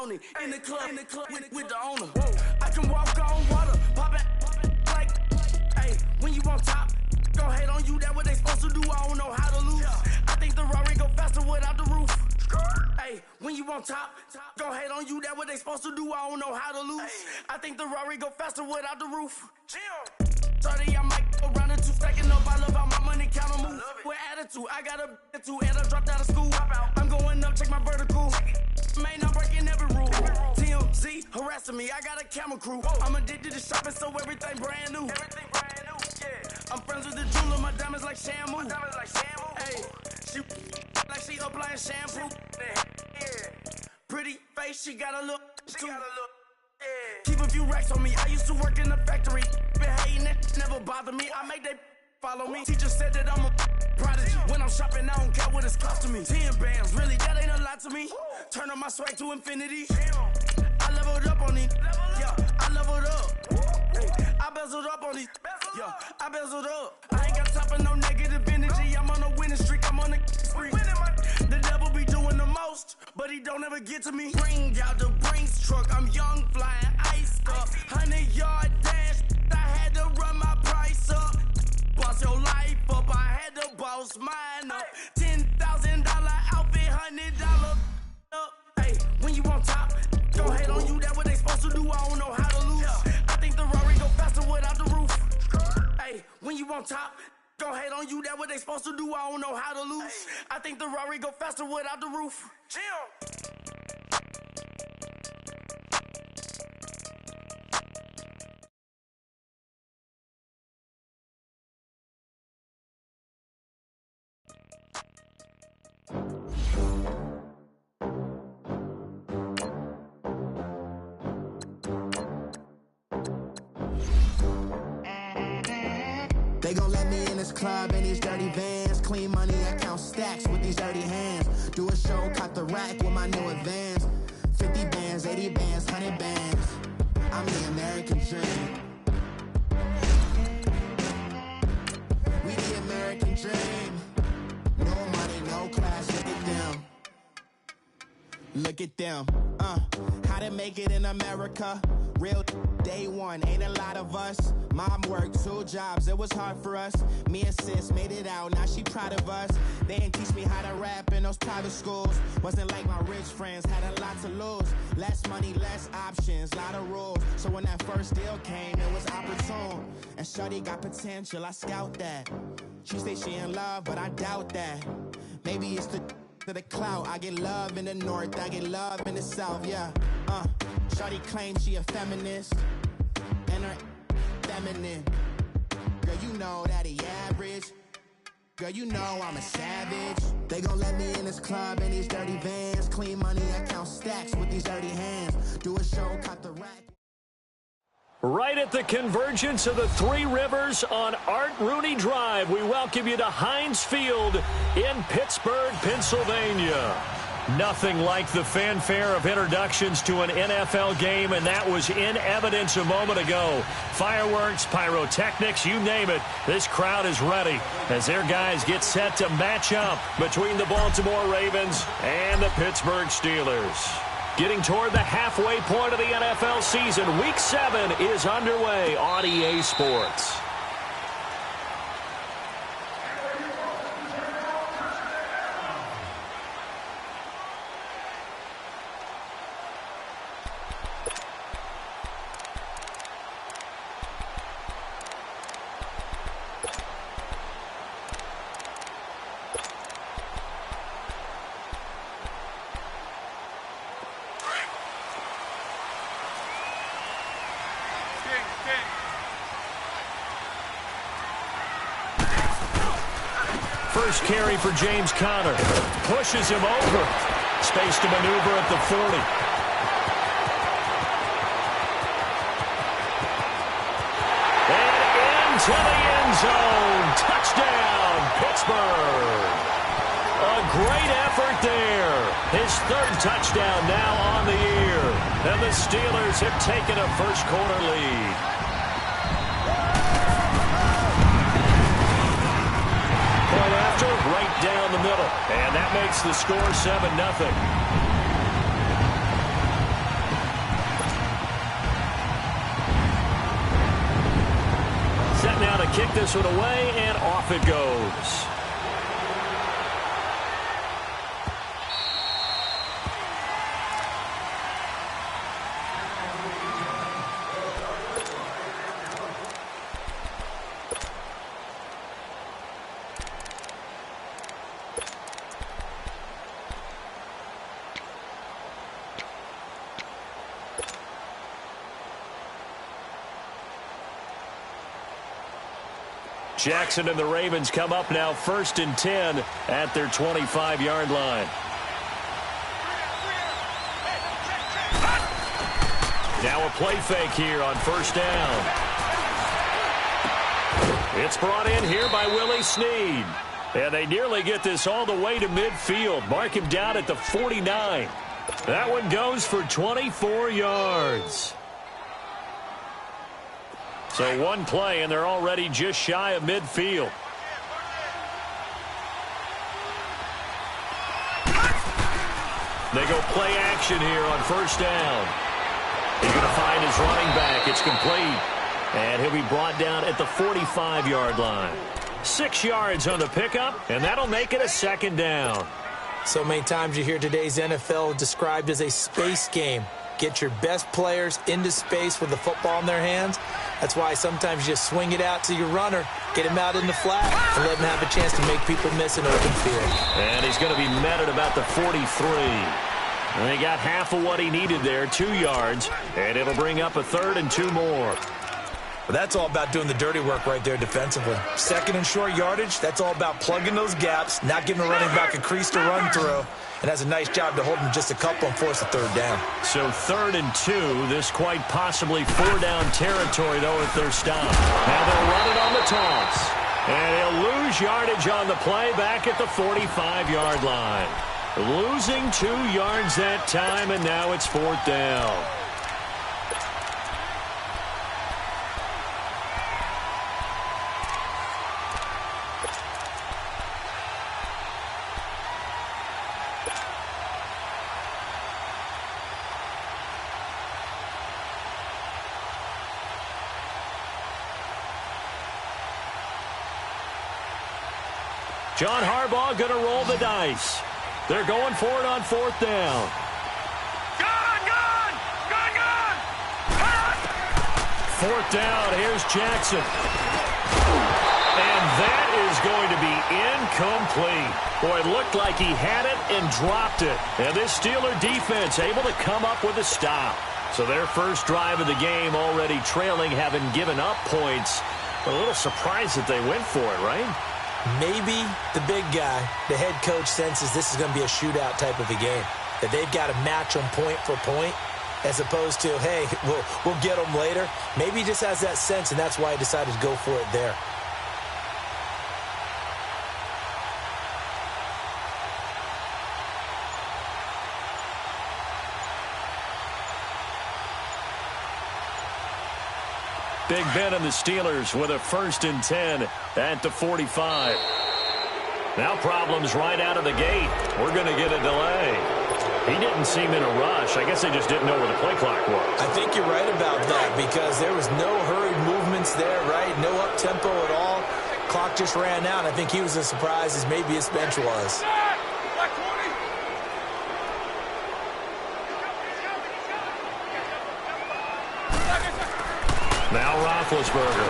own it. In the club with the owner. I can walk on water, pop it like, hey, when you on top, gon' hate on you, that what they supposed to do, I don't know how to lose. I think the Rari go faster without the roof. Hey, when you on top, gon' hate on you, that what they supposed to do, I don't know how to lose. I think the Rari go faster without the roof. 30, I might go round and two, stacking up, I love how my money count on move. With attitude, I got a two, and I dropped out of school. I'm going up, check my vertical. Man, I'm breaking every rule. TMZ harassing me, I got a camera crew. I'm addicted to shopping, so everything brand new. I'm friends with the jeweler, my diamonds like Shamu. Hey, she like she applying shampoo. Pretty face, she got a look. Keep a few racks on me, I used to work in the factory. Been hating it, never bother me. I make they follow me. Teacher said that I'm a prodigy. When I'm shopping, I don't care what it's costing me. 10 bands, really, that ain't a lot to me. Turn up my swag to infinity. I leveled up on these. Yeah, I leveled up. Hey, I bezeled up on these. Yeah, I bezeled up. I ain't got time for no negative energy. I'm on a winning streak, I'm on a spree. The devil be doing the most, but he don't ever get to me. Bring out the Brinks truck, I'm young, flying ice up. 100-yard dash, I had to run my price up. Boss your life up, I had to boss mine up. $10,000 outfit, $100 up. Hey, when you on top, don't hate on you, that what they supposed to do, I don't know how to lose. I think the Rari go faster without the roof. Hey, when you on top, don't hate on you, that what they supposed to do, I don't know how to lose. I think the Rari go faster without the roof. They gon' let me in this club in these dirty vans. Clean money, I count stacks with these dirty hands. Do a show, cop the rack with my new advance. 50 bands, 80 bands, 100 bands. I'm the American dream. We the American dream. No money, no class, look at them. Look at them, how to make it in America. Real day one, ain't a lot of us. Mom worked 2 jobs, it was hard for us. Me and sis made it out, now she proud of us. They didn't teach me how to rap in those private schools. Wasn't like my rich friends, had a lot to lose. Less money, less options, lot of rules. So when that first deal came, it was opportune. And shorty got potential, I scout that. She say she in love, but I doubt that. Maybe it's to the clout. I get love in the north, I get love in the south, yeah. Shorty claims she a feminist, and her feminine. Girl, you know that he average. Girl, you know I'm a savage. They gon' let me in this club in these dirty vans. Clean money, I count stacks with these dirty hands. Do a show, cut the rack. Right at the convergence of the Three Rivers on Art Rooney Drive, we welcome you to Heinz Field in Pittsburgh, Pennsylvania. Nothing like the fanfare of introductions to an NFL game, and that was in evidence a moment ago. Fireworks, pyrotechnics, you name it. This crowd is ready as their guys get set to match up between the Baltimore Ravens and the Pittsburgh Steelers. Getting toward the halfway point of the NFL season, Week 7 is underway on EA Sports. First carry for James Conner. Pushes him over. Space to maneuver at the 40. And into the end zone. Touchdown, Pittsburgh. A great effort there. His 3rd touchdown now on the year. And the Steelers have taken a first-quarter lead. After, right down the middle. And that makes the score 7-0. kick this one away, and off it goes. Jackson and the Ravens come up now 1st and 10 at their 25-yard line. Now a play fake here on 1st down. It's brought in here by Willie Snead. And they nearly get this all the way to midfield. Mark him down at the 49. That one goes for 24 yards. So one play, and they're already just shy of midfield. They go play action here on 1st down. He's going to find his running back. It's complete. And he'll be brought down at the 45-yard line. 6 yards on the pickup, and that'll make it a 2nd down. So many times you hear today's NFL described as a space game. Get your best players into space with the football in their hands. That's why sometimes you just swing it out to your runner, get him out in the flat, and let him have a chance to make people miss an open field. And he's going to be met at about the 43. And he got half of what he needed there, 2 yards, and it'll bring up a 3rd and 2 more. Well, that's all about doing the dirty work right there defensively. 2nd and short yardage, that's all about plugging those gaps, not giving a running back a crease to run through, and has a nice job to hold him just a couple and force a 3rd down. So 3rd and 2, this quite possibly 4-down territory, though, if they're stopped. Now they'll run it on the toss. And he'll lose yardage on the play back at the 45-yard line. Losing 2 yards that time, and now it's 4th down. John Harbaugh going to roll the dice. They're going for it on 4th down. Gone! 4th down, here's Jackson. And that is going to be incomplete. Boy, it looked like he had it and dropped it. And this Steeler defense able to come up with a stop. So their first drive of the game already trailing, having given up points. But a little surprised that they went for it, right? Maybe the big guy, the head coach, senses this is going to be a shootout type of a game. That they've got to match them point for point as opposed to, hey, we'll get them later. Maybe he just has that sense, and that's why he decided to go for it there. Big Ben and the Steelers with a 1st and 10 at the 45. Now problems right out of the gate. We're going to get a delay. He didn't seem in a rush. I guess they just didn't know where the play clock was. I think you're right about that because there was no hurried movements there, right? No up-tempo at all. Clock just ran out. I think he was as surprised as maybe his bench was. Now Roethlisberger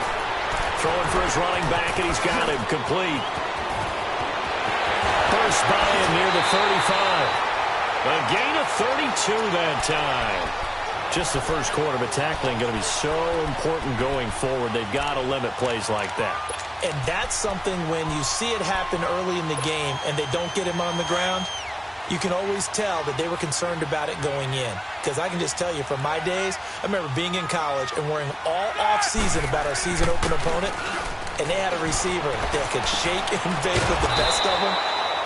throwing for his running back, and he's got him complete. First by him near the 35. A gain of 32 that time. Just the first quarter, but tackling going to be so important going forward. They've got to limit plays like that. And that's something when you see it happen early in the game and they don't get him on the ground, you can always tell that they were concerned about it going in. Because I can just tell you from my days, I remember being in college and worrying all off-season about our season open opponent, and they had a receiver that could shake and bake with the best of them.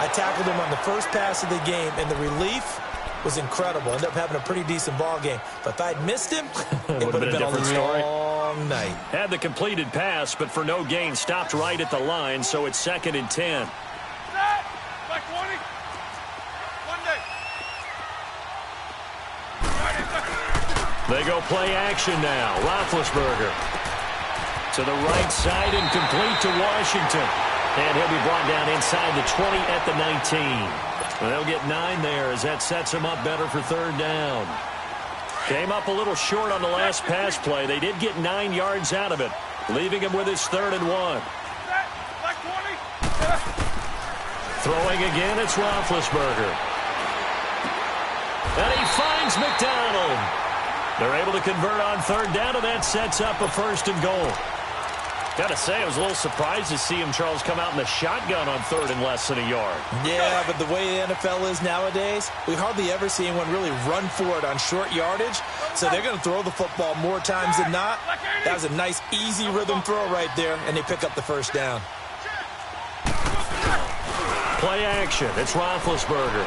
I tackled him on the first pass of the game, and the relief was incredible. Ended up having a pretty decent ball game. But if I'd missed him, it would have been a long night. Had the completed pass, but for no gain, stopped right at the line, so it's 2nd and 10. They go play action now. Roethlisberger. To the right side and complete to Washington. And he'll be brought down inside the 20 at the 19. Well, they'll get 9 there as that sets them up better for third down. Came up a little short on the last pass play. They did get 9 yards out of it, leaving him with his 3rd and 1. Throwing again, it's Roethlisberger. And he finds McDonald. They're able to convert on third down, and that sets up a 1st and goal. Got to say, I was a little surprised to see him, Charles, come out in the shotgun on 3rd and less than a yard. Yeah, but the way the NFL is nowadays, we hardly ever see anyone really run for it on short yardage. So they're going to throw the football more times than not. That was a nice, easy rhythm throw right there, and they pick up the 1st down. Play action. It's Roethlisberger.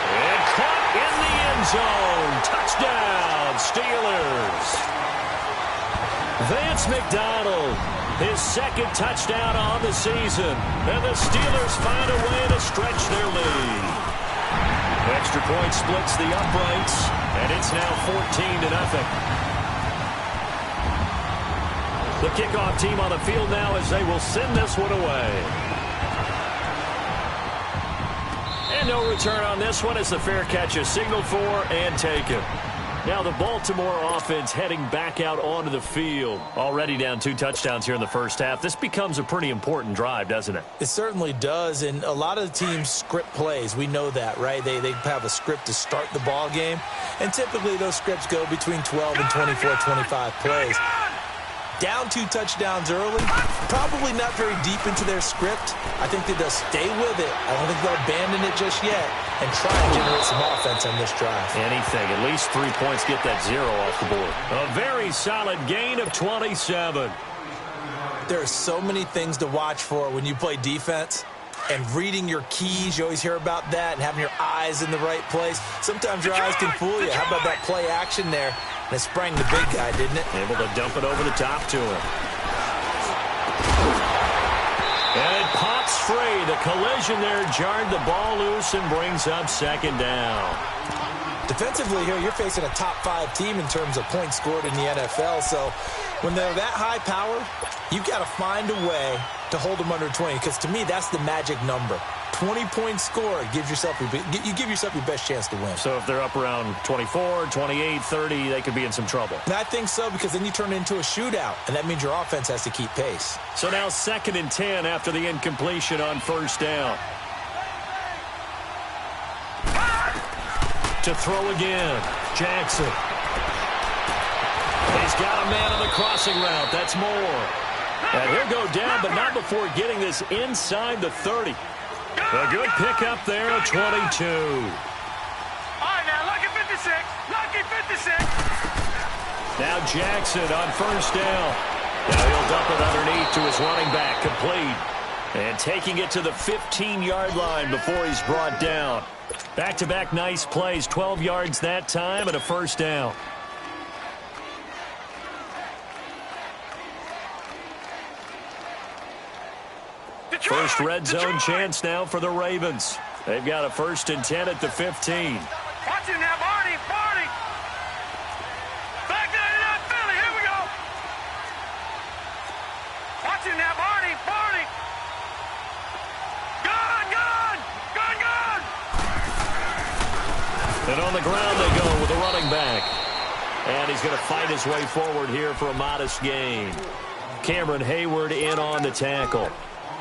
And caught in the end zone. Touchdown, Steelers. Vance McDonald, his 2nd touchdown on the season. And the Steelers find a way to stretch their lead. Extra point splits the uprights, and it's now 14-0. The kickoff team on the field now as they will send this one away. And no return on this one as the fair catch is signaled for and taken. Now the Baltimore offense heading back out onto the field. Already down 2 touchdowns here in the first half. This becomes a pretty important drive, doesn't it? It certainly does, and a lot of the teams script plays. We know that, right? They have a script to start the ball game, and typically those scripts go between 12 and 24, 25 plays. Down 2 touchdowns early, probably not very deep into their script. I think they'll stay with it. I don't think they'll abandon it just yet and try and generate some offense on this drive. Anything, at least 3 points, get that 0 off the board. A very solid gain of 27. There are so many things to watch for when you play defense. And reading your keys, you always hear about that, and having your eyes in the right place. Sometimes your eyes can fool you. How about that play action there? And it sprang the big guy, didn't it? Able to dump it over the top to him. And it pops free. The collision there jarred the ball loose and brings up 2nd down. Defensively here, you're facing a top 5 team in terms of points scored in the NFL. So when they're that high powered, you've got to find a way to hold them under 20, because to me, that's the magic number. 20 points scored, you give yourself your best chance to win. So if they're up around 24, 28, 30, they could be in some trouble. And I think so, because then you turn it into a shootout, and that means your offense has to keep pace. So now 2nd and 10 after the incompletion on 1st down. To throw again, Jackson. He's got a man on the crossing route. That's Moore. And he'll go down, but not before getting this inside the 30. A good pickup there at 22. All right, now, lucky 56. Lucky 56. Now Jackson on 1st down. Now he'll dump it underneath to his running back, complete. And taking it to the 15-yard line before he's brought down. Back-to-back nice plays, 12 yards that time and a 1st down. First red zone chance now for the Ravens. They've got a 1st and 10 at the 15. Watch him now, Barney. Back to that Philly. Here we go. Watch him now, Barney. Gun. And on the ground they go with a running back. And he's going to fight his way forward here for a modest gain. Cameron Hayward in on the tackle.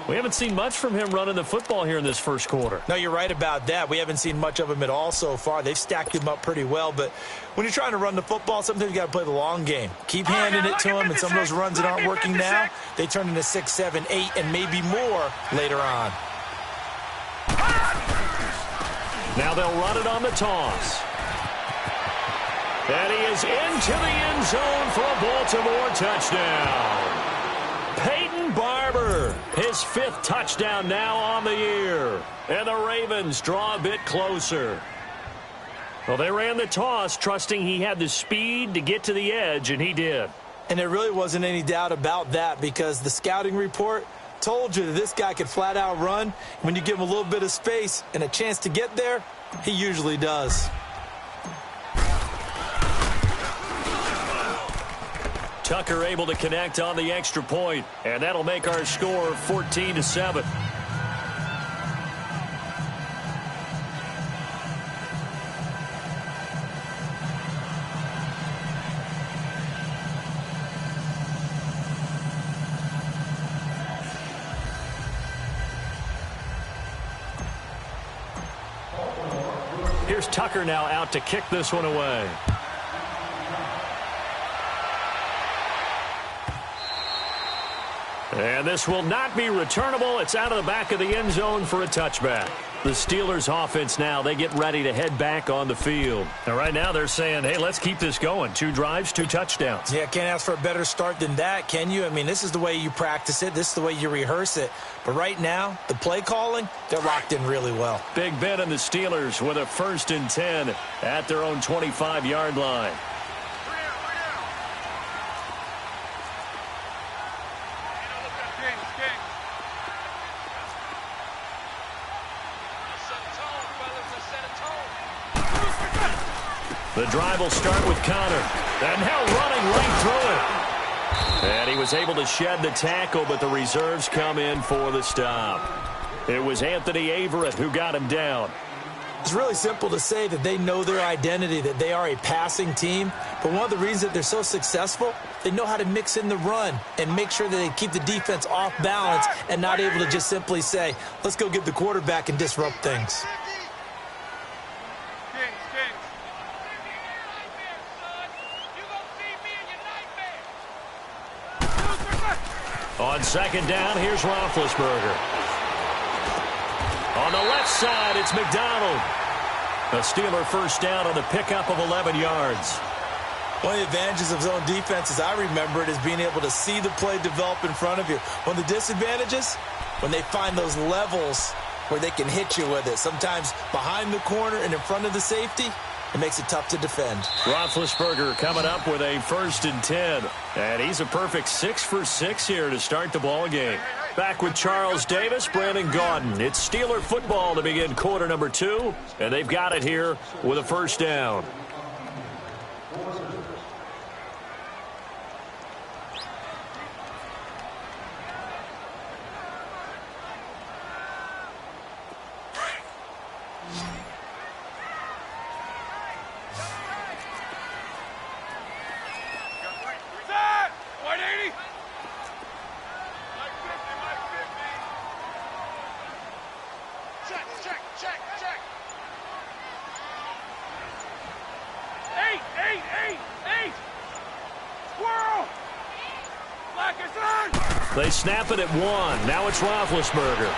We haven't seen much from him running the football here in this first quarter. No, you're right about that. We haven't seen much of him at all so far. They've stacked him up pretty well, but when you're trying to run the football, sometimes you got to play the long game. Keep handing it to him, and some of those runs that aren't working now, they turn into 6, 7, 8, and maybe more later on. Now they'll run it on the toss. And he is into the end zone for a Baltimore touchdown. Peyton Barber, his 5th touchdown now on the year. And the Ravens draw a bit closer. Well, they ran the toss, trusting he had the speed to get to the edge, and he did. And there really wasn't any doubt about that, because the scouting report told you that this guy could flat out run. When you give him a little bit of space and a chance to get there, he usually does. Tucker able to connect on the extra point, and that'll make our score 14-7. Here's Tucker now out to kick this one away. And this will not be returnable. It's out of the back of the end zone for a touchback. The Steelers offense now, they get ready to head back on the field. And right now they're saying, hey, let's keep this going. 2 drives, 2 touchdowns. Yeah, can't ask for a better start than that, can you? I mean, this is the way you practice it. This is the way you rehearse it. But right now, the play calling, they're locked in really well. Big Ben and the Steelers with a 1st and 10 at their own 25-yard line. The drive will start with Connor. And now running right through it. And he was able to shed the tackle, but the reserves come in for the stop. It was Anthony Averett who got him down. It's really simple to say that they know their identity, that they are a passing team. But one of the reasons that they're so successful, they know how to mix in the run and make sure that they keep the defense off balance and not able to just simply say, let's go get the quarterback and disrupt things. On 2nd down, here's Roethlisberger. On the left side, it's McDonald. A Steeler 1st down on the pickup of 11 yards. One of the advantages of zone defense, as I remember it, is being able to see the play develop in front of you. One of the disadvantages, when they find those levels where they can hit you with it, sometimes behind the corner and in front of the safety, it makes it tough to defend. Roethlisberger coming up with a 1st and 10. And he's a perfect 6 for 6 here to start the ball game. Back with Charles Davis, Brandon Gaudin. It's Steeler football to begin quarter number 2. And they've got it here with a 1st down. They snap it at 1. Now it's Roethlisberger.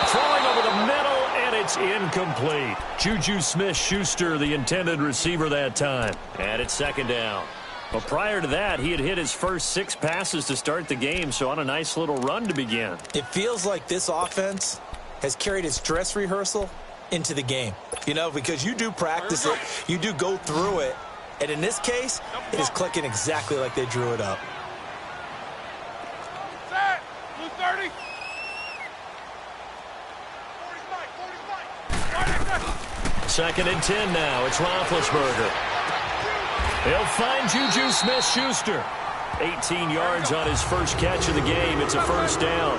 Throwing over the middle, and it's incomplete. Juju Smith-Schuster, the intended receiver that time. And it's 2nd down. But prior to that, he had hit his first 6 passes to start the game, so on a nice little run to begin. It feels like this offense has carried its dress rehearsal into the game. You know, because you do practice it, you do go through it, and in this case, it is clicking exactly like they drew it up. 2nd and 10 now. It's Roethlisberger. He'll find Juju Smith-Schuster. 18 yards on his first catch of the game. It's a 1st down.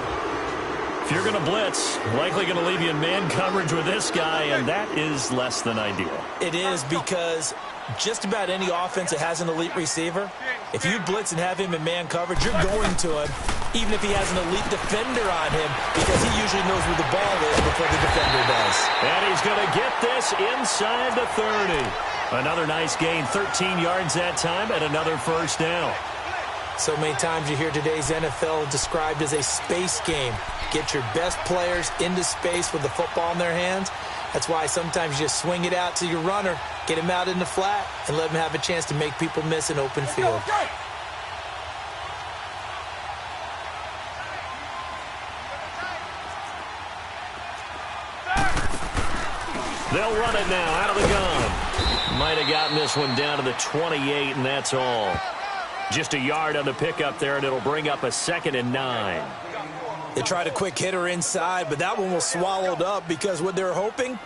If you're going to blitz, likely going to leave you in man coverage with this guy, and that is less than ideal. It is, because just about any offense that has an elite receiver, if you blitz and have him in man coverage, you're going to him, even if he has an elite defender on him, because he usually knows where the ball is before the defender does. And he's going to get this inside the 30. Another nice gain, 13 yards that time, and another 1st down. So many times you hear today's NFL described as a space game. Get your best players into space with the football in their hands. That's why sometimes you just swing it out to your runner, get him out in the flat, and let him have a chance to make people miss an open field. They'll run it now out of the gun. Might have gotten this one down to the 28, and that's all. Just a yard on the pickup there, and it'll bring up a 2nd and 9. They tried a quick hitter inside, but that one was swallowed up because what they're hoping,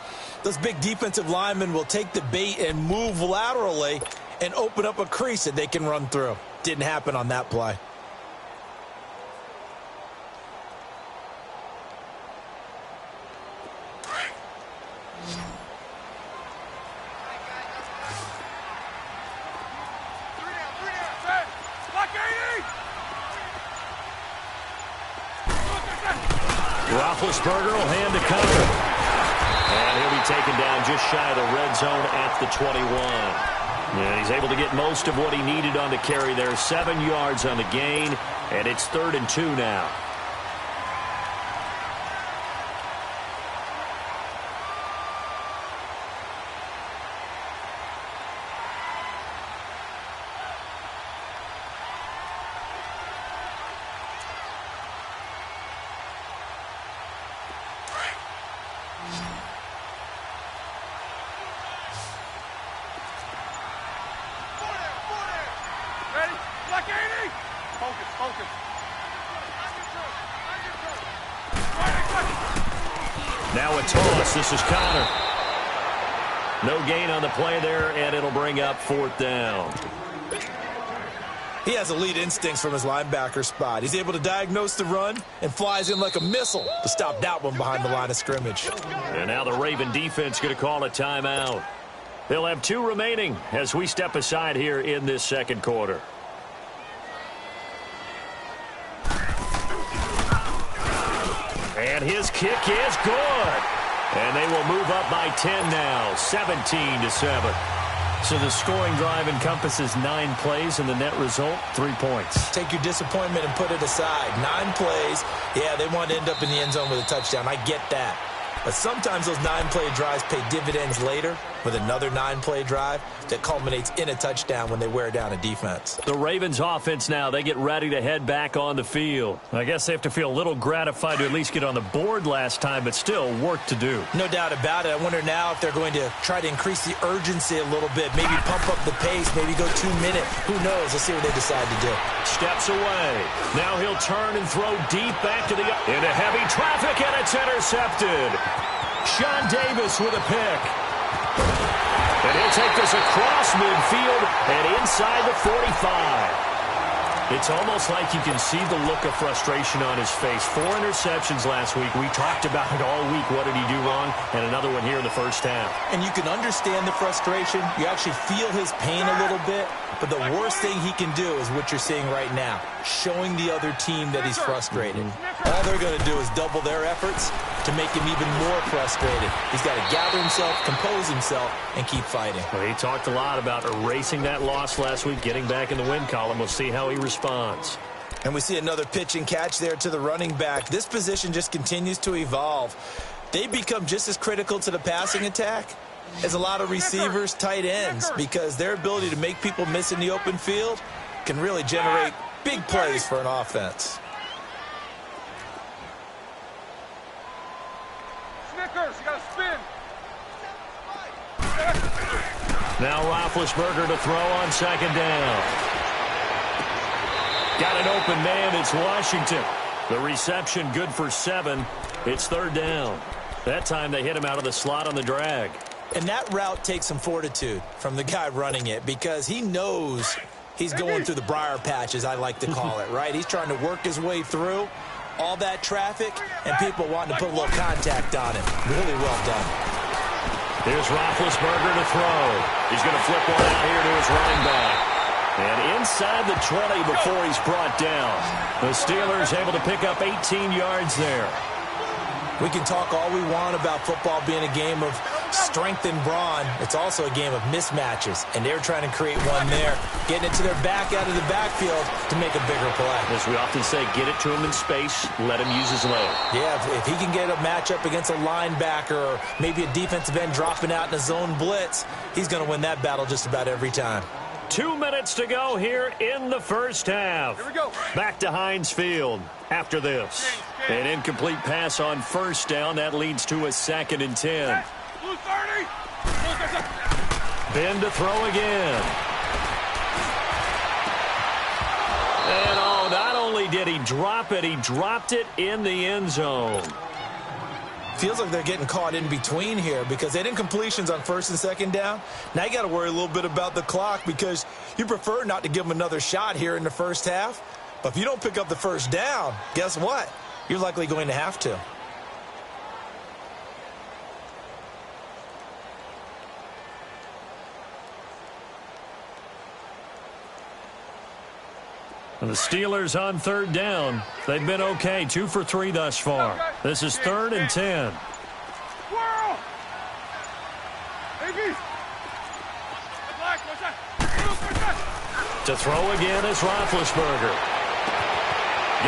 those big defensive linemen will take the bait and move laterally and open up a crease that they can run through. Didn't happen on that play. Roethlisberger will hand to cover. And he'll be taken down just shy of the red zone at the 21. And he's able to get most of what he needed on the carry there. 7 yards on the gain, and it's 3rd and 2 now. Now a toss. This is Connor. No gain on the play there, and it'll bring up 4th down. He has elite instincts from his linebacker spot. He's able to diagnose the run and flies in like a missile to stop that one behind the line of scrimmage. And now the Raven defense going to call a timeout. They'll have 2 remaining as we step aside here in this second quarter. And his kick is good. And they will move up by 10 now, 17-7. So the scoring drive encompasses 9 plays, and the net result, 3 points. Take your disappointment and put it aside. 9 plays. Yeah, they want to end up in the end zone with a touchdown. I get that. But sometimes those 9-play drives pay dividends later with another 9-play drive that culminates in a touchdown when they wear down a defense. The Ravens offense now, they get ready to head back on the field. I guess they have to feel a little gratified to at least get on the board last time, but still work to do. No doubt about it. I wonder now if they're going to try to increase the urgency a little bit, maybe pump up the pace, maybe go 2-minute. Who knows? Let's see what they decide to do. Steps away. Now he'll turn and throw deep back to the into heavy traffic, and it's intercepted. Sean Davis with a pick. And he'll take this across midfield and inside the 45. It's almost like you can see the look of frustration on his face. 4 interceptions last week. We talked about it all week. What did he do wrong? And another one here in the first half. And you can understand the frustration. You actually feel his pain a little bit. But the worst thing he can do is what you're seeing right now, showing the other team that he's frustrated. All they're going to do is double their efforts to make him even more frustrated. He's got to gather himself, compose himself, and keep fighting. Well, he talked a lot about erasing that loss last week, getting back in the win column. We'll see how he responds. And we see another pitch and catch there to the running back. This position just continues to evolve. They become just as critical to the passing attack as a lot of receivers, tight ends, because their ability to make people miss in the open field can really generate big plays for an offense. Snickers, you got to spin. Now Roethlisberger to throw on second down. Got an open man. It's Washington. The reception good for 7. It's 3rd down. That time they hit him out of the slot on the drag. And that route takes some fortitude from the guy running it because he knows he's going through the briar patch, as I like to call it, right? He's trying to work his way through all that traffic and people wanting to put a little contact on him. Really well done. Here's Roethlisberger to throw. He's going to flip one out here to his running back. And inside the 20 before he's brought down. The Steelers able to pick up 18 yards there. We can talk all we want about football being a game of strength and brawn. It's also a game of mismatches, and they're trying to create one there, getting it to their back out of the backfield to make a bigger play. As we often say, get it to him in space, let him use his leg. Yeah, if he can get a matchup against a linebacker or maybe a defensive end dropping out in a zone blitz, he's going to win that battle just about every time. 2 minutes to go here in the first half. Here we go. Back to Heinz Field after this. An incomplete pass on first down. That leads to a 2nd and 10. Blue 30. Ben to throw again. And not only did he drop it, he dropped it in the end zone. feels like they're getting caught in between here because they didn't completions on first and second down. Now you got to worry a little bit about the clock because you prefer not to give them another shot here in the first half. But if you don't pick up the first down, guess what? You're likely going to have to. And the Steelers on third down. They've been okay, 2 for 3 thus far. This is 3rd and 10. To throw again is Roethlisberger.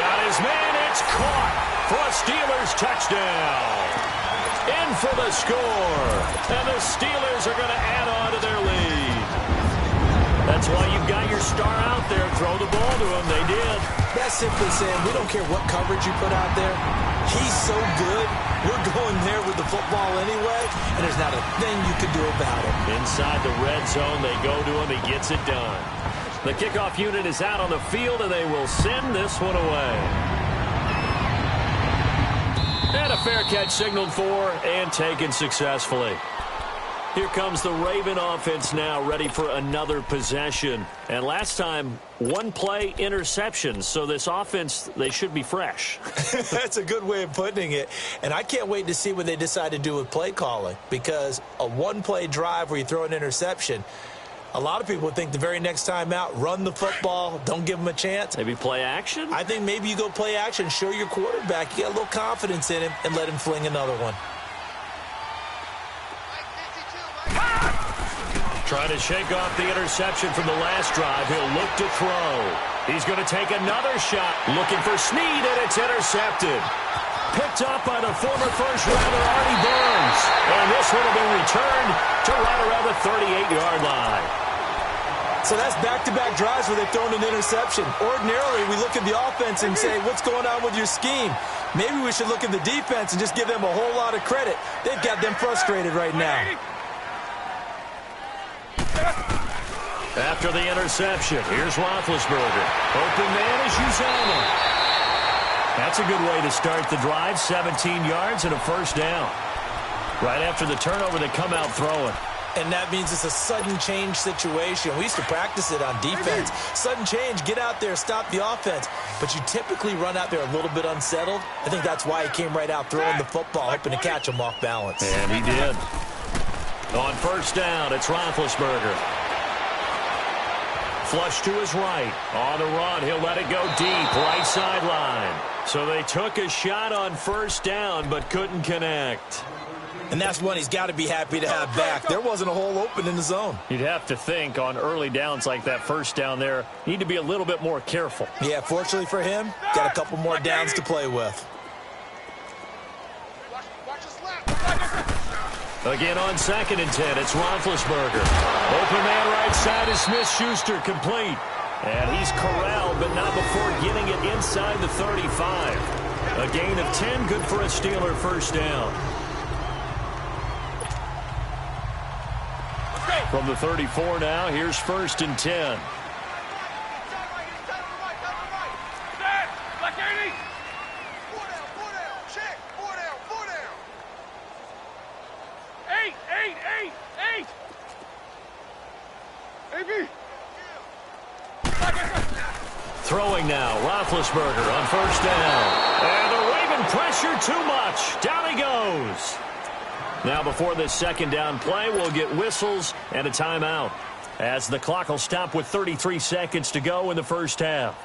Got his man, it's caught for a Steelers touchdown. In for the score. And the Steelers are going to add on to their lead. That's why you've got your star out there. Throw the ball to him. They did. That's simply saying we don't care what coverage you put out there. He's so good. We're going there with the football anyway, and there's not a thing you can do about it. Inside the red zone, they go to him. He gets it done. The kickoff unit is out on the field, and they will send this one away. And a fair catch signaled for and taken successfully. Here comes the Raven offense now, ready for another possession. And last time, 1-play interception. So this offense, they should be fresh. That's a good way of putting it. And I can't wait to see what they decide to do with play calling. Because a 1-play drive where you throw an interception, a lot of people would think the very next time out, run the football, don't give them a chance. Maybe play action? I think maybe you go play action, show your quarterback, you got a little confidence in him, and let him fling another one. Trying to shake off the interception from the last drive. He'll look to throw. He's going to take another shot. Looking for Snead, and it's intercepted. Picked up by the former first-rounder Artie Burns. And this one will be returned to right around the 38-yard line. So that's back-to-back drives where they've thrown an interception. Ordinarily, we look at the offense and say, what's going on with your scheme? Maybe we should look at the defense and just give them a whole lot of credit. They've got them frustrated right now. After the interception, here's Roethlisberger. Open man is Uzama. That's a good way to start the drive. 17 yards and a first down. Right after the turnover, they come out throwing. And that means it's a sudden change situation. We used to practice it on defense. Sudden change, get out there, stop the offense. But you typically run out there a little bit unsettled. I think that's why he came right out throwing the football, hoping to catch him off balance. And he did. On first down, it's Roethlisberger. Flush to his right. On the run, he'll let it go deep, right sideline. So they took a shot on first down, but couldn't connect. And that's one he's got to be happy to have back. There wasn't a hole open in the zone. You'd have to think on early downs like that first down there, need to be a little bit more careful. Yeah, fortunately for him, got a couple more downs to play with. Again on 2nd and 10, it's Roethlisberger. Open man right side is Smith-Schuster, complete. And he's corralled, but not before getting it inside the 35. A gain of 10, good for a Steeler first down. From the 34 now, here's 1st and 10. Throwing now, Roethlisberger on first down. And the Raven pressure too much. Down he goes. Now before this second down play, we'll get whistles and a timeout, as the clock will stop with 33 seconds to go in the first half.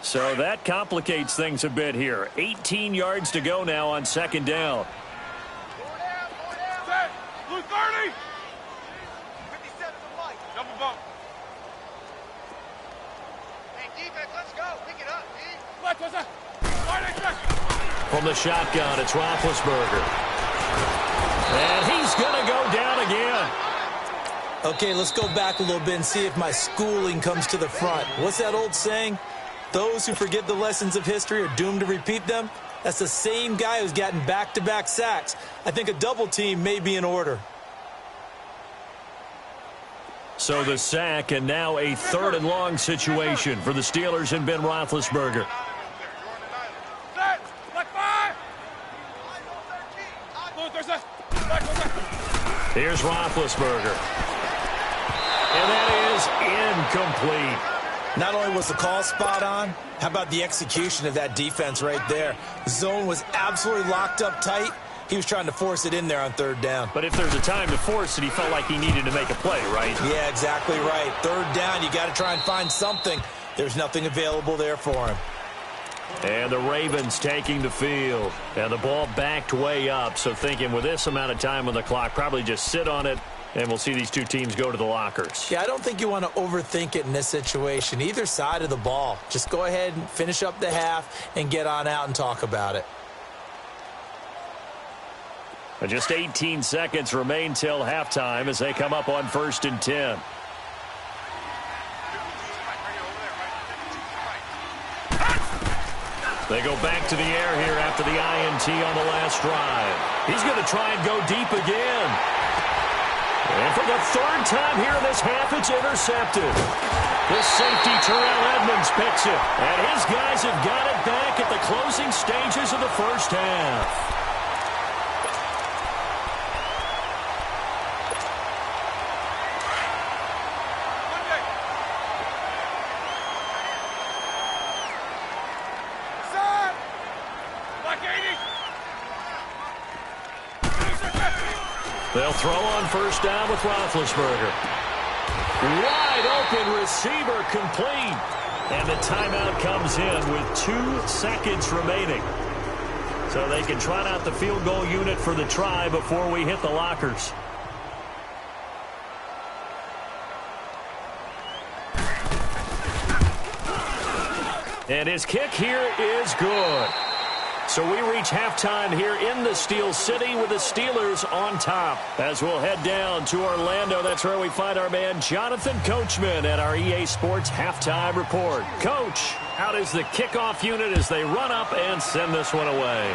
So that complicates things a bit here. 18 yards to go now on second down. Blue 30. 57 to Mike. Double bump. Hey, defense, let's go. Pick it up, D. Left, what's that? From the shotgun, it's Roethlisberger. And he's going to go down again. Okay, let's go back a little bit and see if my schooling comes to the front. What's that old saying? Those who forget the lessons of history are doomed to repeat them. That's the same guy who's gotten back-to-back sacks. I think a double team may be in order. So the sack, and now a 3rd and long situation for the Steelers and Ben Roethlisberger. Here's Roethlisberger. And that is incomplete. Not only was the call spot on, how about the execution of that defense right there? The zone was absolutely locked up tight. He was trying to force it in there on 3rd down. But if there's a time to force it, he felt like he needed to make a play, right? Yeah, exactly right. 3rd down, you got to try and find something. There's nothing available there for him. And the Ravens taking the field. And the ball backed way up. So thinking with this amount of time on the clock, probably just sit on it, and we'll see these two teams go to the lockers. Yeah, I don't think you want to overthink it in this situation. Either side of the ball. Just go ahead and finish up the half and get on out and talk about it. And just 18 seconds remain till halftime as they come up on 1st and 10. They go back to the air here after the INT on the last drive. He's going to try and go deep again. And for the 3rd time here in this half, it's intercepted. The safety, Terrell Edmonds, picks it. And his guys have got it back at the closing stages of the 1st half. They'll throw on 1st down with Roethlisberger. Wide open receiver complete. And the timeout comes in with 2 seconds remaining. So they can trot out the field goal unit for the try before we hit the lockers. And his kick here is good. So we reach halftime here in the Steel City with the Steelers on top. As we'll head down to Orlando, that's where we find our man Jonathan Coachman at our EA Sports Halftime Report. Coach, how does the kickoff unit as they run up and send this one away?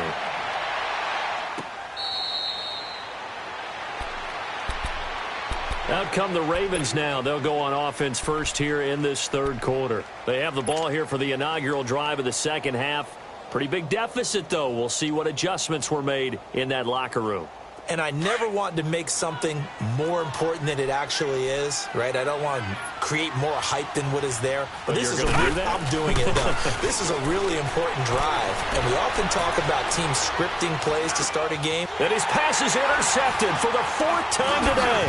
Out come the Ravens now. They'll go on offense first here in this 3rd quarter. They have the ball here for the inaugural drive of the 2nd half. Pretty big deficit, though. We'll see what adjustments were made in that locker room. And I never want to make something more important than it actually is, right? I don't want to create more hype than what is there. But this is I'm doing it, though. This is a really important drive. And we often talk about teams scripting plays to start a game. And his pass is intercepted for the 4th time today.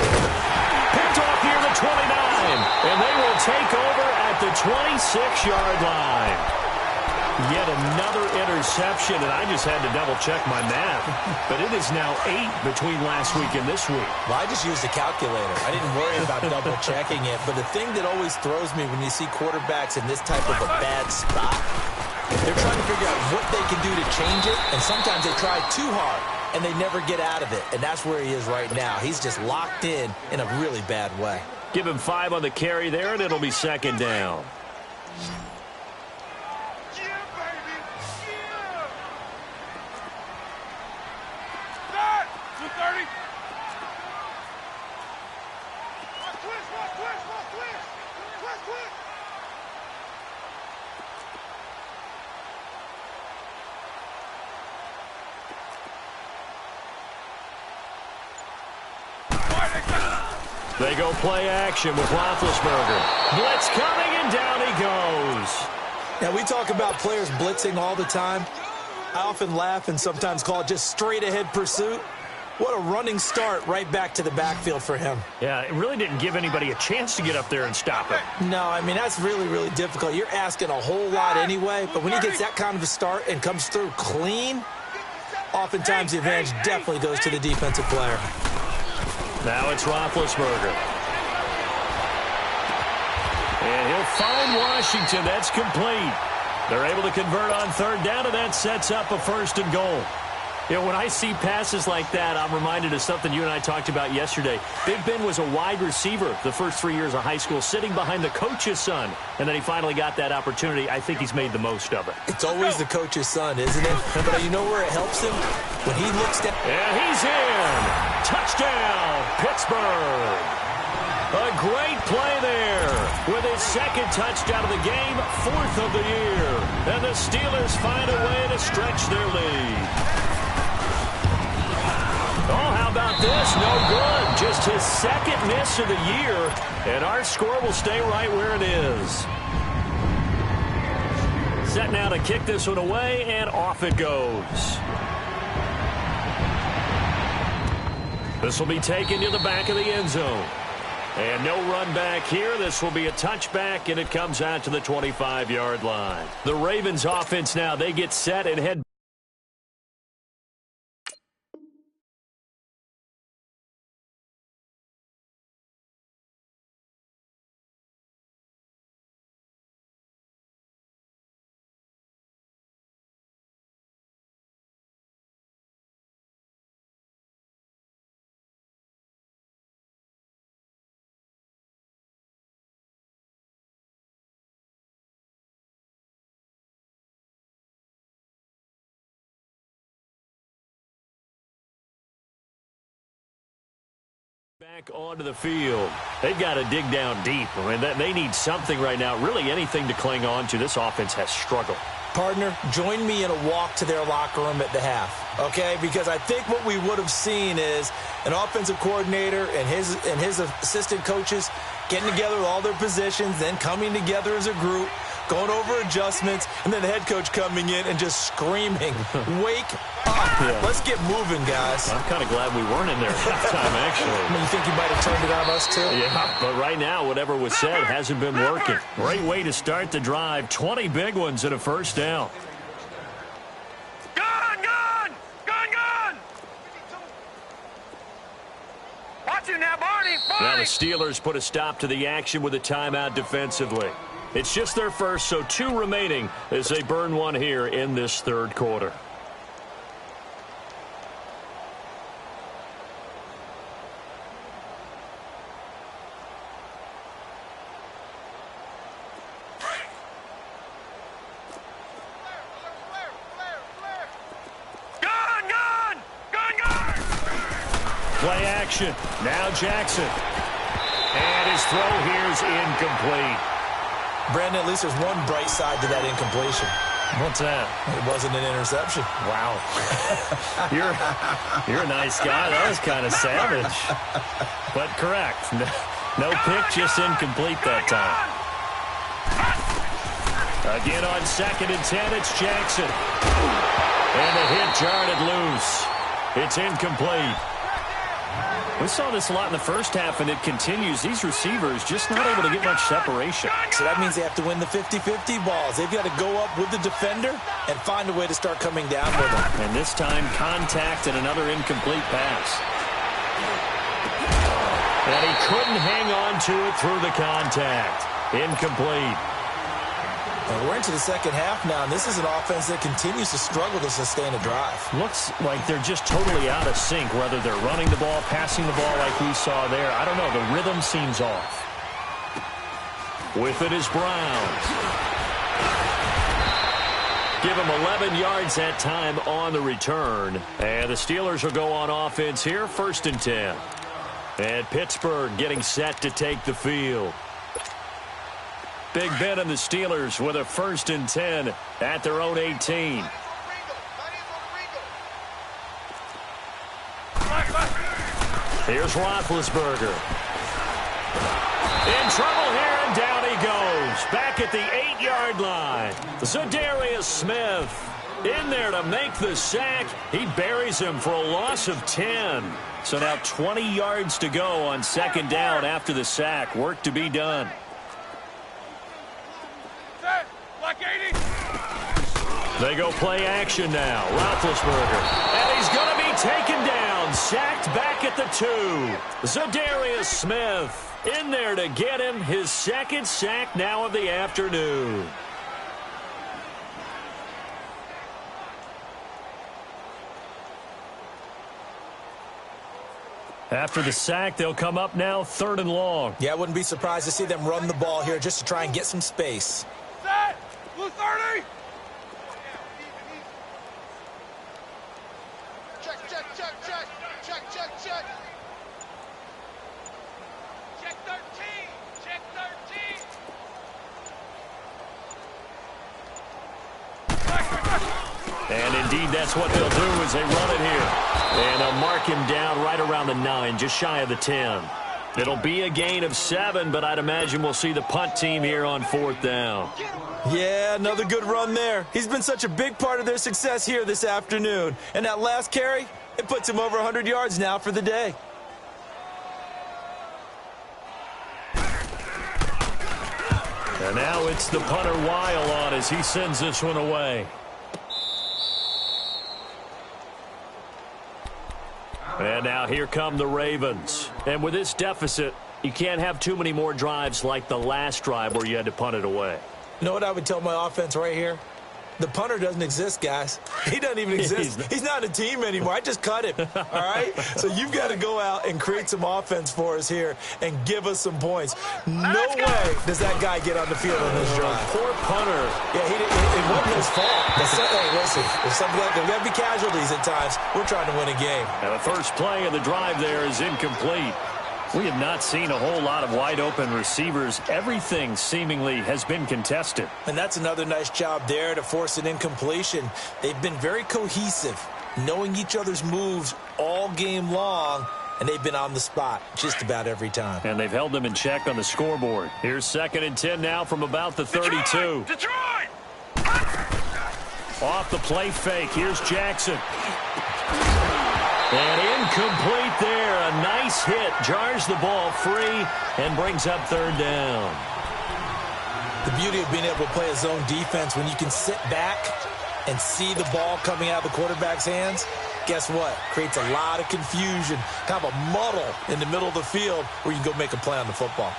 Picked off near the 29. And they will take over at the 26-yard line. Yet another interception, and I just had to double-check my math. But it is now 8 between last week and this week. Well, I just used a calculator. I didn't worry about double-checking it. But the thing that always throws me when you see quarterbacks in this type of a bad spot, they're trying to figure out what they can do to change it, and sometimes they try too hard, and they never get out of it. And that's where he is right now. He's just locked in a really bad way. Give him 5 on the carry there, and it'll be 2nd down. They go play action with Roethlisberger. Blitz coming, and down he goes. Now, we talk about players blitzing all the time. I often laugh and sometimes call it just straight-ahead pursuit. What a running start right back to the backfield for him. Yeah, it really didn't give anybody a chance to get up there and stop it. No, I mean, that's really, really difficult. You're asking a whole lot anyway, but when he gets that kind of a start and comes through clean, oftentimes the advantage definitely goes to the defensive player. Now it's Roethlisberger. And he'll find Washington. That's complete. They're able to convert on 3rd down, and that sets up a 1st and goal. You know, when I see passes like that, I'm reminded of something you and I talked about yesterday. Big Ben was a wide receiver the first 3 years of high school, sitting behind the coach's son. And then he finally got that opportunity. I think he's made the most of it. It's always the coach's son, isn't it? But you know where it helps him? When he looks down. And he's in. Touchdown, Pittsburgh. A great play there with his second touchdown of the game, 4th of the year. And the Steelers find a way to stretch their lead. Oh, how about this? No good. Just his second miss of the year. And our score will stay right where it is. Set now to kick this one away, and off it goes. This will be taken to the back of the end zone. And no run back here. This will be a touchback, and it comes out to the 25-yard line. The Ravens offense now, they get set and head back onto the field. They've got to dig down deep. I mean, they need something right now, really anything to cling on to. This offense has struggled. Partner, join me in a walk to their locker room at the half, okay? Because I think what we would have seen is an offensive coordinator and his assistant coaches getting together with all their positions, then coming together as a group, going over adjustments, and then the head coach coming in and just screaming, wake up. Yeah. Let's get moving, guys. I'm kind of glad we weren't in there at that time, actually. I mean, you think you might have turned it on us, too? Yeah, but right now, whatever was said hasn't been working. Great way to start the drive. 20 big ones and a first down. Gun! Watch it now, Barney! Now the Steelers put a stop to the action with a timeout defensively. It's just their first, so 2 remaining as they burn one here in this third quarter. Play action. Now Jackson. And his throw here is incomplete. Brandon, at least there's one bright side to that incompletion. What's that? It wasn't an interception. Wow. You're a nice guy. That was kind of savage. But correct. No pick, just incomplete that time. Again on 2nd and 10, it's Jackson. And the hit jarred it loose. It's incomplete. We saw this a lot in the first half, and it continues. These receivers just not able to get much separation. So that means they have to win the 50-50 balls. They've got to go up with the defender and find a way to start coming down with them. And this time, contact and another incomplete pass. And he couldn't hang on to it through the contact. Incomplete. And we're into the second half now, and this is an offense that continues to struggle to sustain a drive. Looks like they're just totally out of sync, whether they're running the ball, passing the ball like we saw there. I don't know. The rhythm seems off. With it is Brown. Give him 11 yards that time on the return. And the Steelers will go on offense here, 1st and 10. And Pittsburgh getting set to take the field. Big Ben and the Steelers with a 1st and 10 at their own 18. Here's Roethlisberger. In trouble here, and down he goes. Back at the 8-yard line. Zadarius Smith in there to make the sack. He buries him for a loss of 10. So now 20 yards to go on 2nd down after the sack. Work to be done. They go play action now. Roethlisberger. And he's going to be taken down. Sacked back at the 2. Zadarius Smith in there to get him his 2nd sack now of the afternoon. After the sack, they'll come up now 3rd and long. Yeah, I wouldn't be surprised to see them run the ball here just to try and get some space. Set! Blue 30! Check. Check 13. indeed that's what they'll do as they run it here. And they'll mark him down right around the 9, just shy of the 10. It'll be a gain of 7, but I'd imagine we'll see the punt team here on 4th down. Yeah, another good run there. He's been such a big part of their success here this afternoon. And that last carry, it puts him over 100 yards now for the day. And now it's the punter Weil on as he sends this one away. And now here come the Ravens. And with this deficit, you can't have too many more drives like the last drive where you had to punt it away. You know what I would tell my offense right here? The punter doesn't exist, guys. He doesn't even exist. He's not a team anymore. I just cut him, all right? So you've got to go out and create some offense for us here and give us some points. No way does that guy get on the field on this drive. Poor punter. Yeah, it wasn't his fault. Hey, listen, there's got to be casualties at times. We're trying to win a game. Now the first play of the drive there is incomplete. We have not seen a whole lot of wide-open receivers. Everything seemingly has been contested. And that's another nice job there to force an incompletion. They've been very cohesive, knowing each other's moves all game long, and they've been on the spot just about every time. And they've held them in check on the scoreboard. Here's 2nd and 10 now from about the 32. Detroit! Off the play fake. Here's Jackson. And incomplete there. A nice hit. Jars the ball free and brings up 3rd down. The beauty of being able to play a zone defense when you can sit back and see the ball coming out of the quarterback's hands, guess what? Creates a lot of confusion, kind of a muddle in the middle of the field where you can go make a play on the football.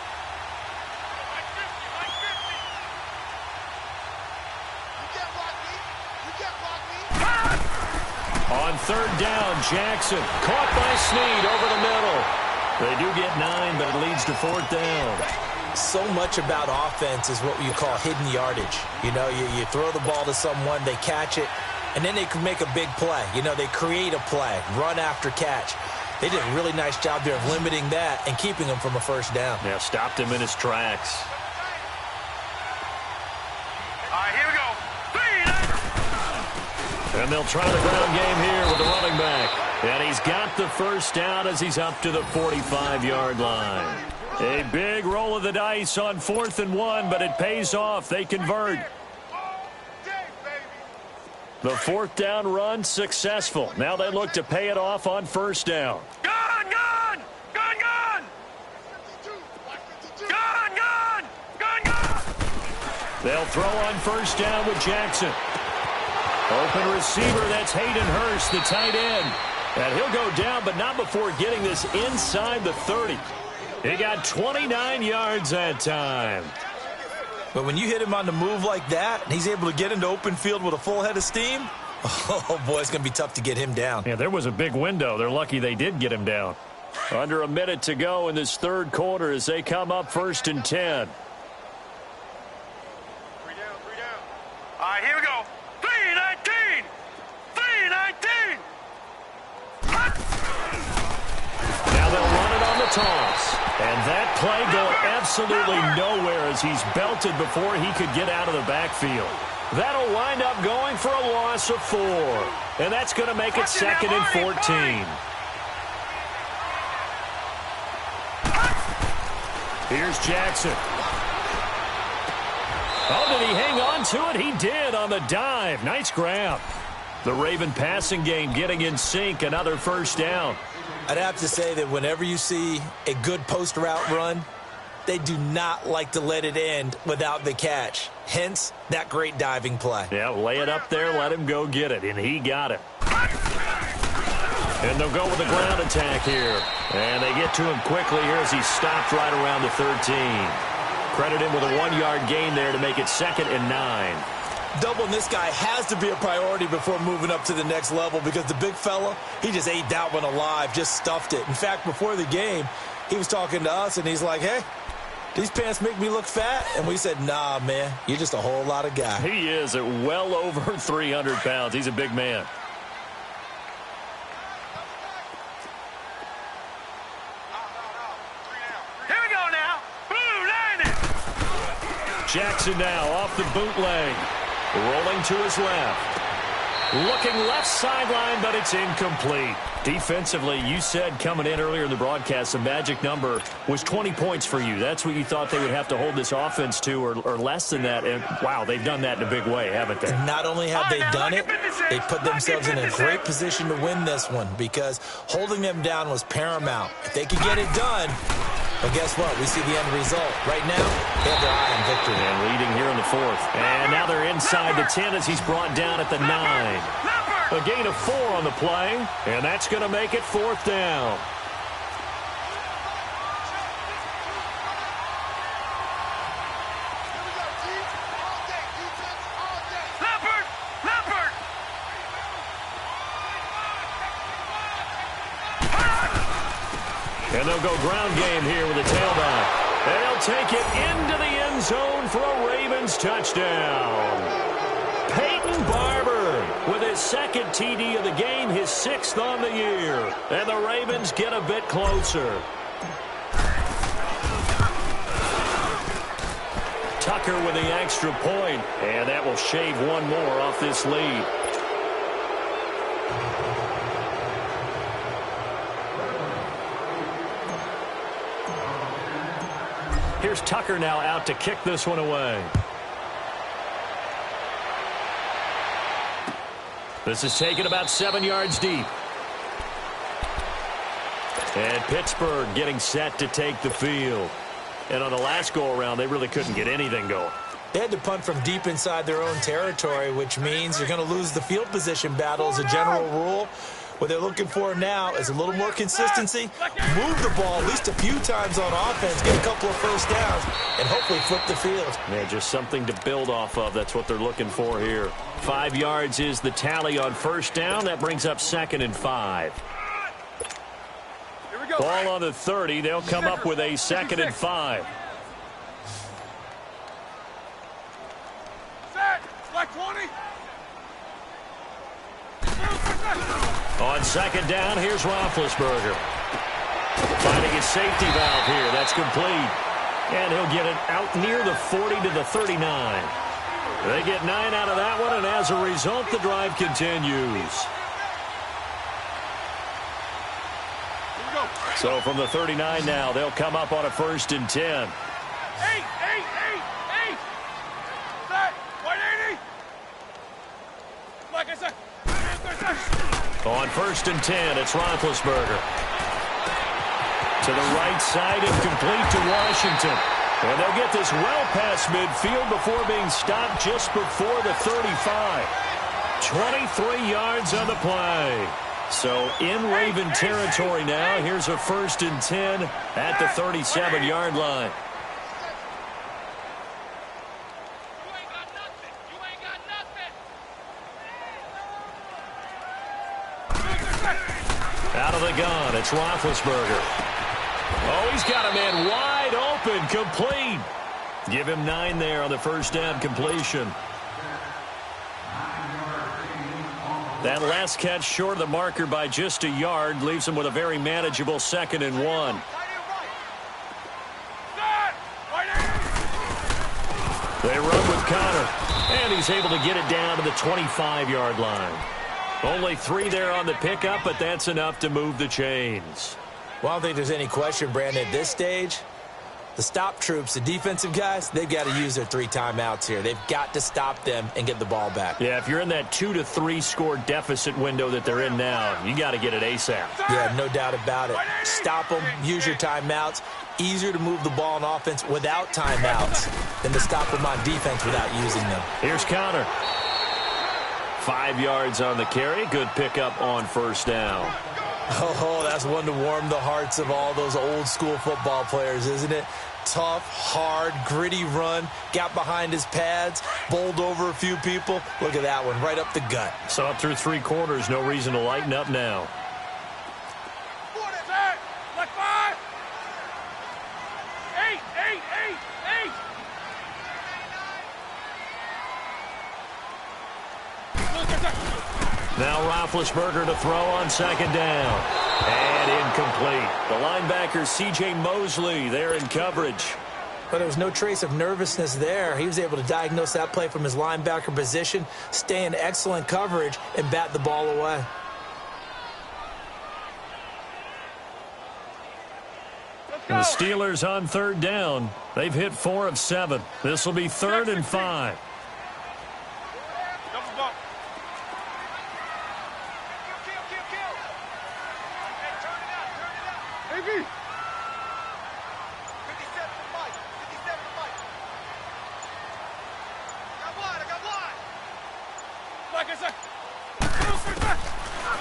On 3rd down, Jackson caught by Snead over the middle. They do get 9, but it leads to 4th down. So much about offense is what you call hidden yardage. You know, you throw the ball to someone, they catch it, and then they can make a big play. You know, they create a play, run after catch. They did a really nice job there of limiting that and keeping him from a 1st down. Yeah, stopped him in his tracks. All right, here we go. And they'll try the ground game here with the running back. And he's got the 1st down as he's up to the 45-yard line. A big roll of the dice on 4th and 1, but it pays off. They convert. The 4th down run successful. Now they look to pay it off on 1st down. Gun, gun! Gun, gun! Gun, gun! Gun, gun! They'll throw on 1st down with Jackson. Open receiver, that's Hayden Hurst, the tight end. And he'll go down, but not before getting this inside the 30. He got 29 yards that time. But when you hit him on the move like that, and he's able to get into open field with a full head of steam, oh, boy, it's going to be tough to get him down. Yeah, there was a big window. They're lucky they did get him down. Under a minute to go in this 3rd quarter as they come up 1st and 10. 3 down, 3 down. All right, here we go. 3-19! 3-19! Now they'll run it on the toss. And that play go absolutely nowhere as he's belted before he could get out of the backfield. That'll wind up going for a loss of 4. And that's going to make it 2nd and 14. Here's Jackson. Oh, did he hang on to it? He did on the dive. Nice grab. The Raven passing game getting in sync. Another 1st down. I'd have to say that whenever you see a good post route run, they do not like to let it end without the catch. Hence, that great diving play. Yeah, lay it up there, let him go get it, and he got it. And they'll go with a ground attack here. And they get to him quickly here as he's stopped right around the 13. Credit him with a 1-yard gain there to make it 2nd and 9. Doubling this guy has to be a priority before moving up to the next level because the big fella, he just ate that one alive, just stuffed it. In fact, before the game, he was talking to us, and he's like, hey, these pants make me look fat? And we said, nah, man, you're just a whole lot of guy. He is at well over 300 pounds. He's a big man. Here we go now. Blue Lightning! Jackson now off the bootleg. Rolling to his left. Looking left sideline, but it's incomplete. Defensively, you said coming in earlier in the broadcast, the magic number was 20 points for you. That's what you thought they would have to hold this offense to, or less than that. And, wow, they've done that in a big way, haven't they? Not only have they done it, they put themselves in a great position to win this one because holding them down was paramount. If they could get it done, well, guess what? We see the end result. Right now, they have their eye on victory. And leading here in the fourth. And now they're inside the 10 as he's brought down at the 9. A gain of 4 on the play, and that's going to make it 4th down. And they'll go ground game here with a tailback. They'll take it into the end zone for a Ravens touchdown. Peyton Barber with his second TD of the game, his 6th on the year. And the Ravens get a bit closer. Tucker with the extra point, and that will shave one more off this lead. Here's Tucker now out to kick this one away. This is taken about 7 yards deep. And Pittsburgh getting set to take the field. And on the last go-around, they really couldn't get anything going. They had to punt from deep inside their own territory, which means you're going to lose the field position battle as a general rule. What they're looking for now is a little more consistency, move the ball at least a few times on offense, get a couple of first downs, and hopefully flip the field. Yeah, just something to build off of. That's what they're looking for here. 5 yards is the tally on first down. That brings up 2nd and 5. Here we go. Ball on the 30. They'll come up with a 2nd and 5. Set. Like 20. On 2nd down, here's Roethlisberger. Finding his safety valve here. That's complete. And he'll get it out near the 40 to the 39. They get 9 out of that one, and as a result, the drive continues. So from the 39 now, they'll come up on a 1st and 10. 8. Set. 180. Like I said. On 1st and 10, it's Roethlisberger. To the right side and complete to Washington. And they'll get this well past midfield before being stopped just before the 35. 23 yards on the play. So in Raven territory now, here's a 1st and 10 at the 37-yard line. Out of the gun, it's Roethlisberger. Oh, he's got a man wide open, complete. Give him 9 there on the 1st down completion. That last catch short of the marker by just a yard leaves him with a very manageable 2nd and 1. They run with Connor, and he's able to get it down to the 25-yard line. Only 3 there on the pickup, but that's enough to move the chains. Well, I don't think there's any question, Brandon, at this stage, the stop troops, the defensive guys, they've got to use their 3 timeouts here. They've got to stop them and get the ball back. Yeah, if you're in that 2 to 3 score deficit window that they're in now, you got to get it ASAP. Yeah, no doubt about it. Stop them, use your timeouts. Easier to move the ball on offense without timeouts than to stop them on defense without using them. Here's Connor. 5 yards on the carry. Good pickup on 1st down. Oh, that's one to warm the hearts of all those old school football players, isn't it? Tough, hard, gritty run. Got behind his pads, bowled over a few people. Look at that one, right up the gut. So up through 3 quarters, no reason to lighten up now. Like 5. 8. Now Roethlisberger to throw on 2nd down. And incomplete. The linebacker, C.J. Mosley, there in coverage. But there was no trace of nervousness there. He was able to diagnose that play from his linebacker position, stay in excellent coverage, and bat the ball away. The Steelers on third down. They've hit 4 of 7. This will be 3rd and 5.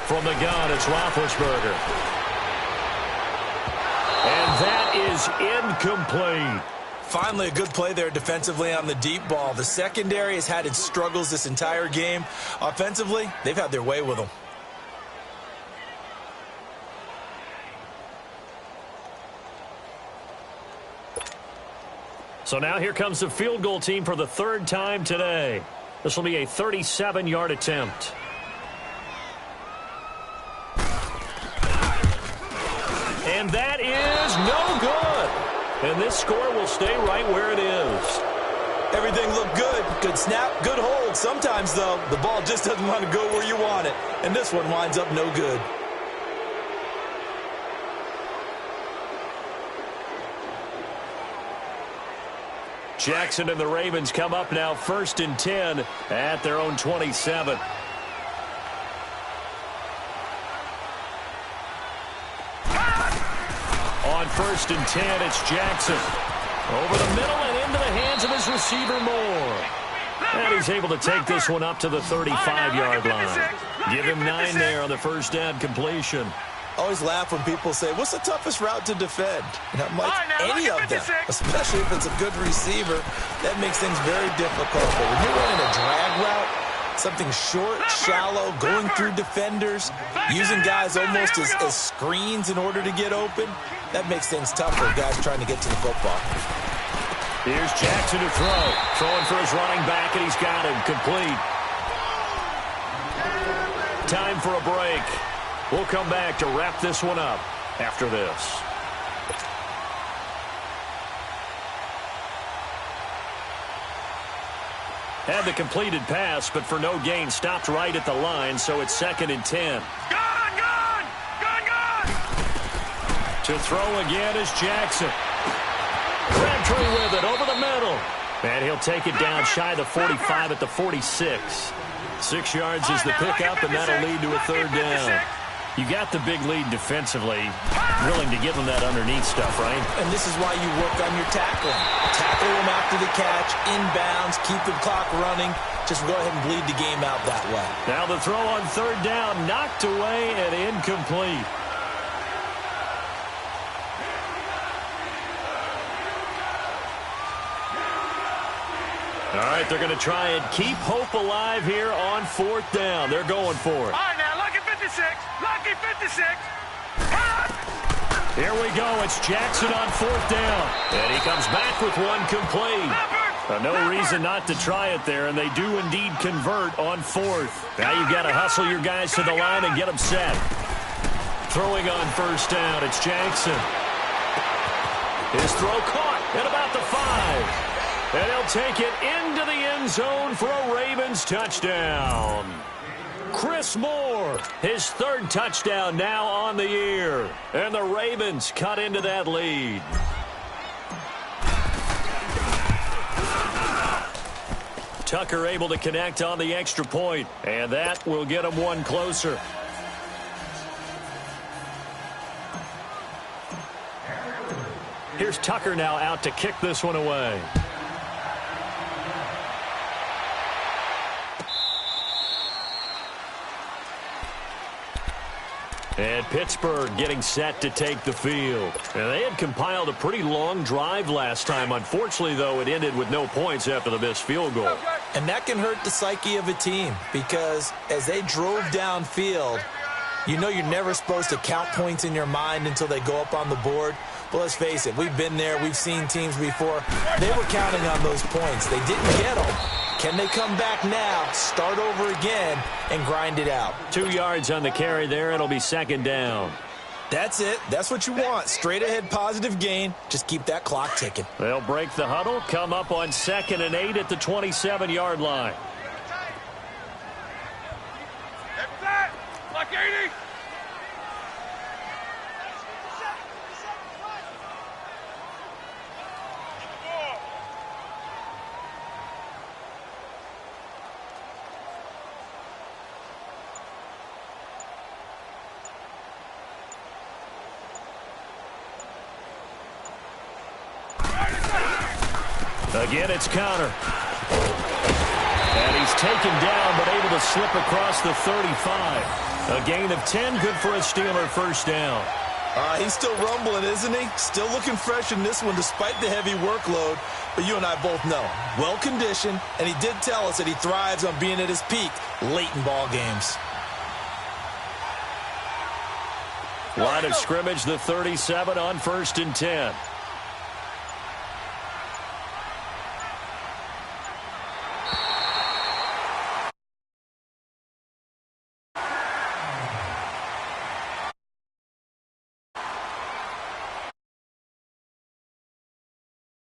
From the gun, it's Roethlisberger. And that is incomplete. Finally, a good play there defensively on the deep ball. The secondary has had its struggles this entire game. Offensively, they've had their way with them. So now here comes the field goal team for the 3rd time today. This will be a 37-yard attempt. And that is no good. And this score will stay right where it is. Everything looked good. Good snap, good hold. Sometimes, though, the ball just doesn't want to go where you want it. And this one winds up no good. Jackson and the Ravens come up now 1st and 10 at their own 27. On 1st and 10, it's Jackson. Over the middle and into the hands of his receiver, Moore. And he's able to take this one up to the 35-yard line. Give him 9 there on the first down completion. Always laugh when people say, what's the toughest route to defend? And I'm like, any of them, especially if it's a good receiver, that makes things very difficult. But when you're running a drag route, something short, shallow, going through defenders, using guys almost as screens in order to get open, that makes things tough for guys trying to get to the football. Here's Jackson to throw. Throwing for his running back, and he's got him complete. Time for a break. We'll come back to wrap this one up after this. Had the completed pass, but for no gain, stopped right at the line, so it's 2nd and 10. To throw again is Jackson. Crabtree with it over the middle. And he'll take it down shy of the 45 at the 46. 6 yards is the pickup, and that'll lead to a 3rd down. You got the big lead defensively. Willing to give them that underneath stuff, right? And this is why you work on your tackling. Tackle them after the catch, inbounds, keep the clock running. Just go ahead and bleed the game out that way. Now the throw on 3rd down, knocked away and incomplete. All right, they're going to try and keep hope alive here on 4th down. They're going for it. All right, now, lucky 56. Lucky 56. Here we go. It's Jackson on 4th down. And he comes back with one complete. No reason not to try it there, and they do indeed convert on 4th. Now you've got to hustle your guys to the line and get them set. Throwing on 1st down, it's Jackson. His throw caught at about the 5. And he'll take it into the end zone for a Ravens touchdown. Chris Moore, his 3rd touchdown now on the year. And the Ravens cut into that lead. Tucker able to connect on the extra point, and that will get him one closer. Here's Tucker now out to kick this one away. And Pittsburgh getting set to take the field. And they had compiled a pretty long drive last time. Unfortunately, though, it ended with no points after the missed field goal. And that can hurt the psyche of a team because as they drove downfield, you know you're never supposed to count points in your mind until they go up on the board. But let's face it, we've been there. We've seen teams before. They were counting on those points. They didn't get them. Can they come back now, start over again, and grind it out? 2 yards on the carry there. It'll be 2nd down. That's it. That's what you want. Straight ahead positive gain. Just keep that clock ticking. They'll break the huddle, come up on 2nd and 8 at the 27-yard line. Like 80. Again, it's Connor. And he's taken down, but able to slip across the 35. A gain of 10, good for a Steeler first down. He's still rumbling, isn't he? Still looking fresh in this one despite the heavy workload. But you and I both know, well-conditioned, and he did tell us that he thrives on being at his peak late in ball games. Line of scrimmage, the 37 on 1st and 10.